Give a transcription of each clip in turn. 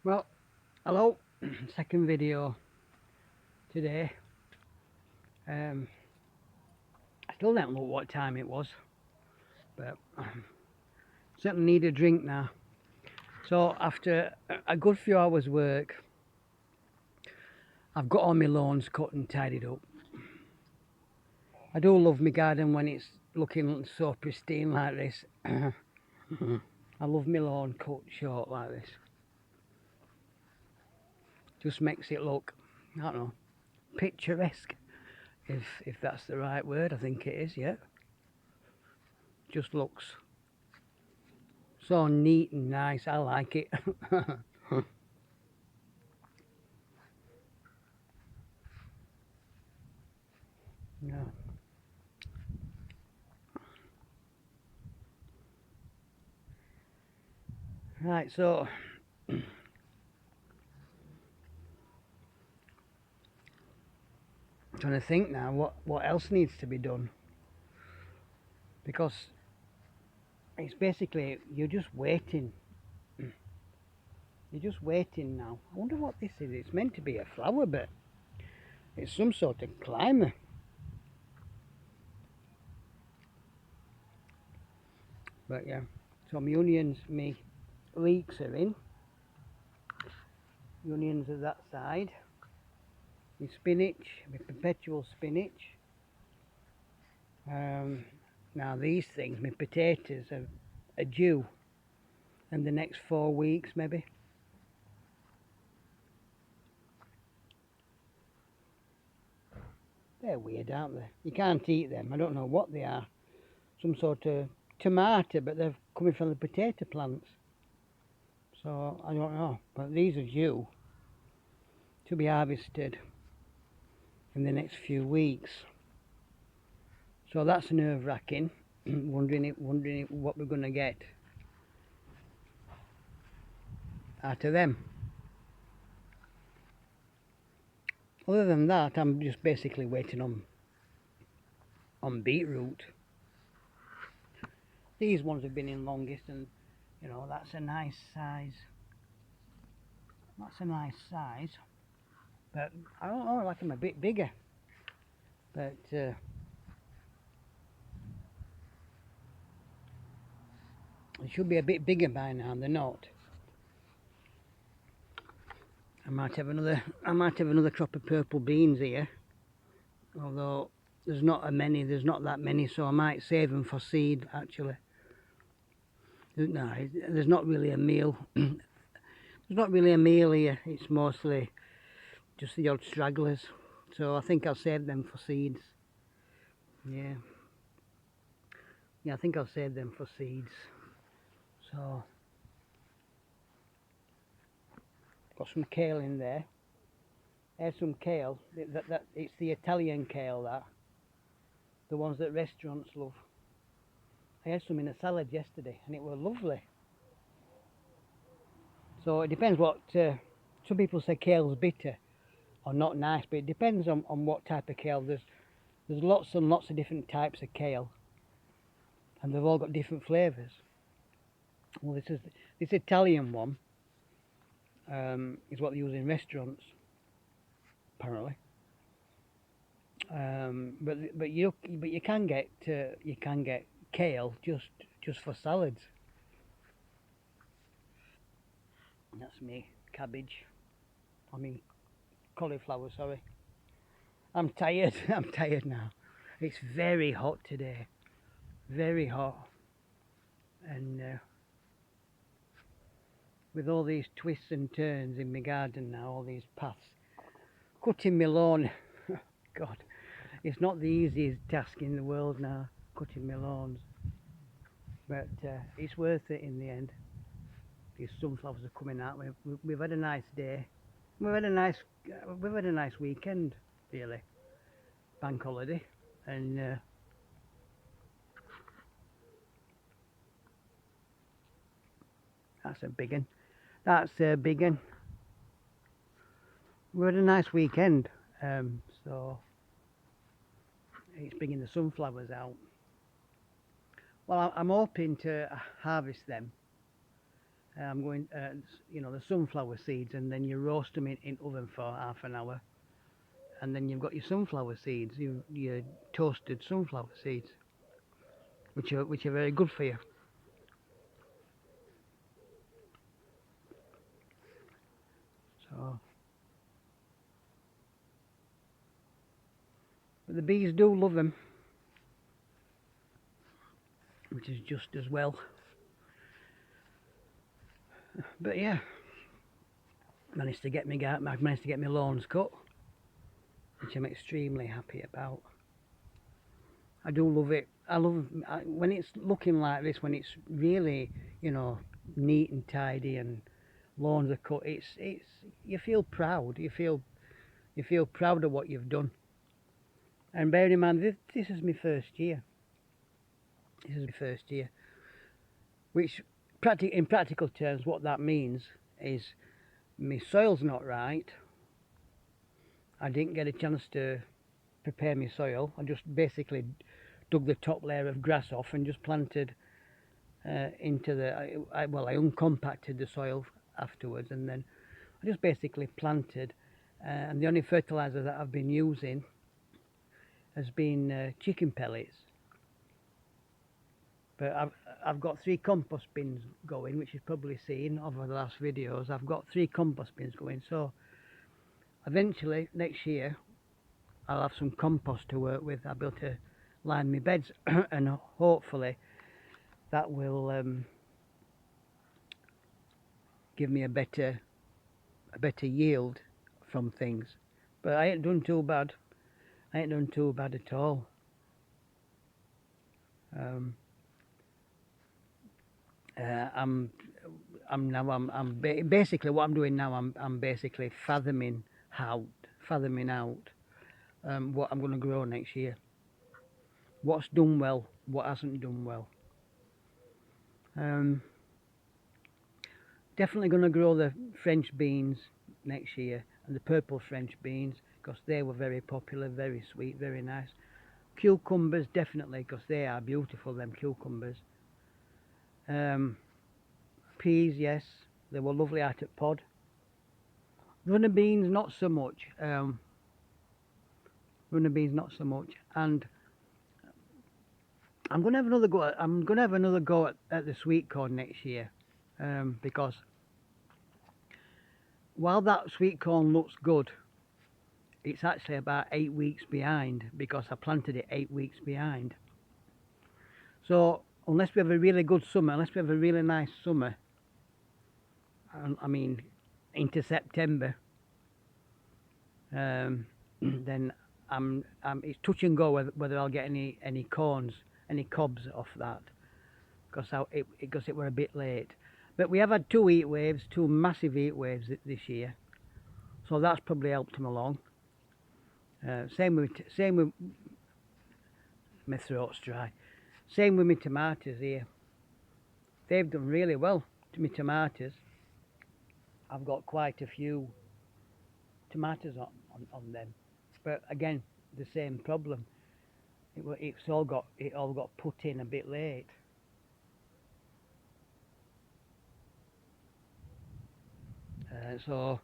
Well, hello, second video today. I still don't know what time it was, but certainly need a drink now. So after a good few hours work, I've got all my lawns cut and tidied up. I do love my garden when it's looking so pristine like this. I love my lawn cut short like this. Just makes it look, I don't know, picturesque, if that's the right word. I think it is, yeah. Just looks so neat and nice. I like it. Yeah. Right, so I'm trying to think now what else needs to be done, because it's basically you're just waiting. You're just waiting now. I wonder what this is. It's meant to be a flower, but it's some sort of climber. But yeah, so my onions, my leeks are in. The onions are that side. My spinach, my perpetual spinach. Now these things, my potatoes are due in the next 4 weeks maybe. They're weird, aren't they? You can't eat them. I don't know what they are. Some sort of tomato, but they're coming from the potato plants. So I don't know. But these are due to be harvested in the next few weeks. So that's nerve-wracking. wondering what we're going to get out of them. Other than that, I'm just basically waiting on beetroot. These ones have been in longest, and you know that's a nice size. That's a nice size, but I don't know, I like them a bit bigger. But they should be a bit bigger by now. They're not. I might have another crop of purple beans here, although there's not that many, so I might save them for seed actually. No, there's not really a meal. There's not really a meal here. It's mostly just the odd stragglers. So I think I'll save them for seeds. Yeah. Yeah, I think I'll save them for seeds. So got some kale in there. There's some kale. It's the Italian kale, that. The ones that restaurants love. I had some in a salad yesterday and it was lovely. So it depends what, some people say kale's bitter or not nice, but it depends on what type of kale. There's lots and lots of different types of kale and they've all got different flavours. Well, this Italian one is what they use in restaurants, apparently. But you can get kale just for salads. That's me cabbage. I mean cauliflower. Sorry. I'm tired. I'm tired now. It's very hot today. Very hot. And with all these twists and turns in my garden now, all these paths, cutting my lawn. God, it's not the easiest task in the world now, cutting my lawns. But it's worth it in the end. These sunflowers are coming out. We've had a nice day. We've had a nice weekend, really. Bank holiday, and that's a big one. That's a big one. We had a nice weekend, so it's bringing the sunflowers out. Well, I'm hoping to harvest them I'm going, you know, the sunflower seeds, and then you roast them in oven for half an hour, and then you've got your sunflower seeds, your toasted sunflower seeds, which are very good for you. So, but the bees do love them, which is just as well. But yeah, managed to get my lawns cut, which I'm extremely happy about. I do love it. I love when it's looking like this, when it's really, you know, neat and tidy and lawns are cut. It's you feel proud. You feel proud of what you've done. And bearing in mind, this is my first year. This is my first year, which in practical terms, what that means is my soil's not right. I didn't get a chance to prepare my soil. I just basically dug the top layer of grass off and just planted into the. I uncompacted the soil afterwards, and then I just basically planted. And the only fertilizer that I've been using has been chicken pellets. But I've got 3 compost bins going, which you've probably seen over the last videos. I've got 3 compost bins going, so eventually next year I'll have some compost to work with. I'll be able to line my beds and hopefully that will give me a better yield from things. But I ain't done too bad. I ain't done too bad at all. Basically what I'm doing now. I'm basically fathoming out what I'm going to grow next year. What's done well, what hasn't done well. Definitely going to grow the French beans next year, and the purple French beans, because they were very popular, very sweet, very nice. Cucumbers, definitely, because they are beautiful, them cucumbers. Peas, yes, they were lovely out at pod. Runner beans, not so much. Runner beans, not so much. And I'm going to have another go. At the sweet corn next year, because while that sweet corn looks good, it's actually about 8 weeks behind, because I planted it 8 weeks behind. So unless we have a really good summer, unless we have a really nice summer, I mean into September, then it's touch and go whether I'll get any corns, any cobs off that, because it were a bit late. But we have had 2 heat waves, 2 massive heat waves this year, so that's probably helped them along. Same with my throat's dry. Same with my tomatoes here. They've done really well to my tomatoes. I've got quite a few tomatoes on them, but again, the same problem. It all got put in a bit late. So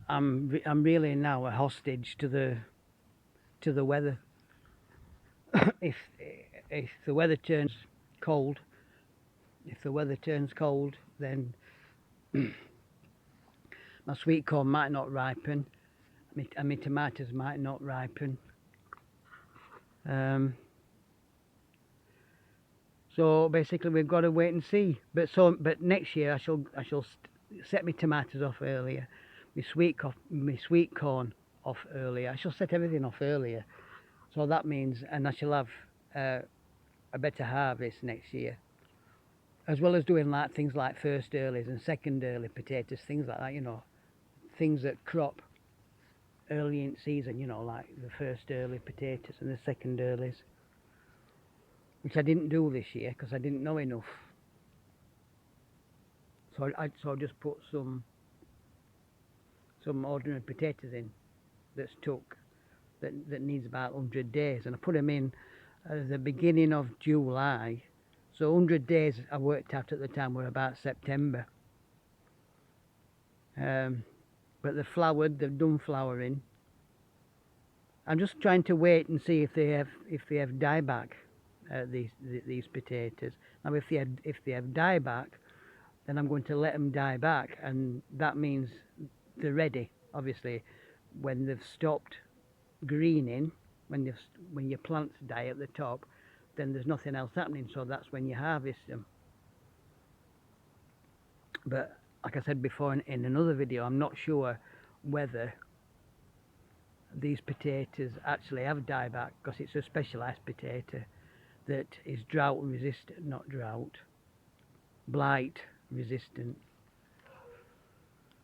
I'm really now a hostage to the weather. if the weather turns cold, then my sweet corn might not ripen, and my tomatoes might not ripen. So basically, we've got to wait and see. But next year, I shall set my tomatoes off earlier, my sweet corn off earlier. I shall set everything off earlier. So that means, and I shall have a better harvest next year, as well as doing things like first earlies and second early potatoes, things like that. You know, things that crop early in season. You know, like the first early potatoes and the second earlies, which I didn't do this year because I didn't know enough. So I just put some ordinary potatoes in that needs about 100 days, and I put them in at the beginning of July, So 100 days I worked out at the time were about September. But they've flowered, they've done flowering. I'm just trying to wait and see if they have dieback, these potatoes. Now if they have dieback, then I'm going to let them die back, and that means they're ready. Obviously, when they've stopped greening, when your plants die at the top, then there's nothing else happening, so that's when you harvest them. But like I said before in another video, I'm not sure whether these potatoes actually have dieback, because it's a specialised potato that is drought resistant, not drought, blight resistant.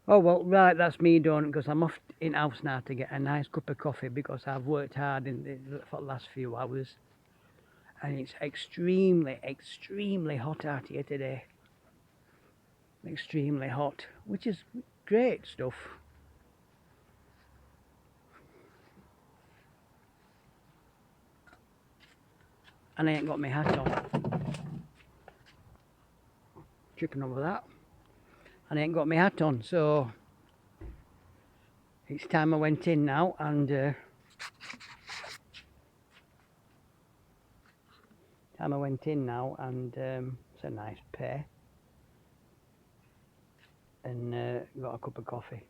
Oh well, right, that's me done, because I'm off in house now to get a nice cup of coffee, because I've worked hard for the last few hours, and it's extremely hot out here today. Extremely hot, which is great stuff. And I ain't got my hat on. Tripping over that. And I ain't got my hat on, so it's time I went in now, and it's a nice pair, and got a cup of coffee.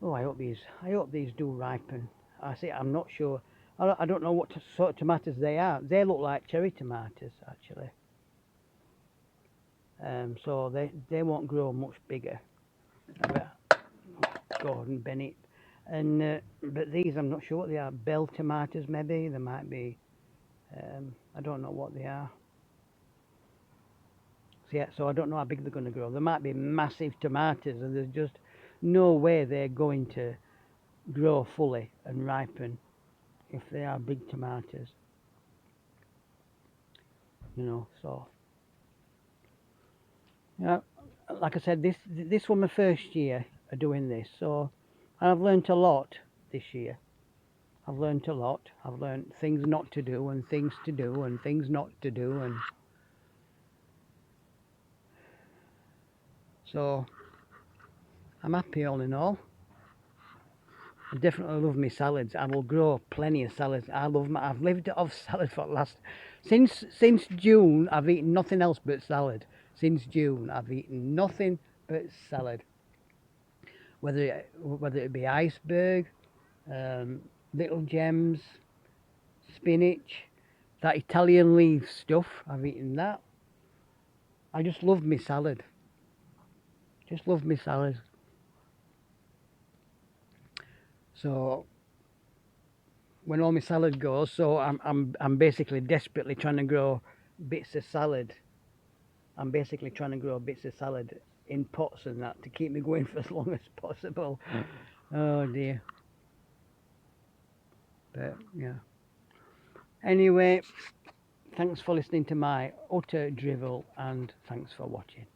Oh, I hope these do ripen. I'm not sure. I don't know what sort of tomatoes they are. They look like cherry tomatoes, actually. So they won't grow much bigger. Gordon Bennett, and but these I'm not sure what they are. Bell tomatoes, maybe. They might be. I don't know what they are. So yeah, so I don't know how big they're going to grow. They might be massive tomatoes, and there's just no way they're going to grow fully and ripen if they are big tomatoes. You know, so yeah, like I said, this was my first year of doing this, so I've learnt a lot this year. I've learnt a lot. I've learnt things not to do and things to do and things not to do, and so I'm happy all in all. I definitely love my salads. I will grow plenty of salads. I've lived off salad for the last since June. I've eaten nothing else but salad. Since June, I've eaten nothing but salad. Whether it be iceberg, little gems, spinach, that Italian leaf stuff, I've eaten that. I just love my salad. Just love my salad. So when all my salad goes, so I'm basically desperately trying to grow bits of salad. I'm basically trying to grow bits of salad in pots and that to keep me going for as long as possible. Oh dear. But yeah. Anyway, thanks for listening to my utter drivel, and thanks for watching.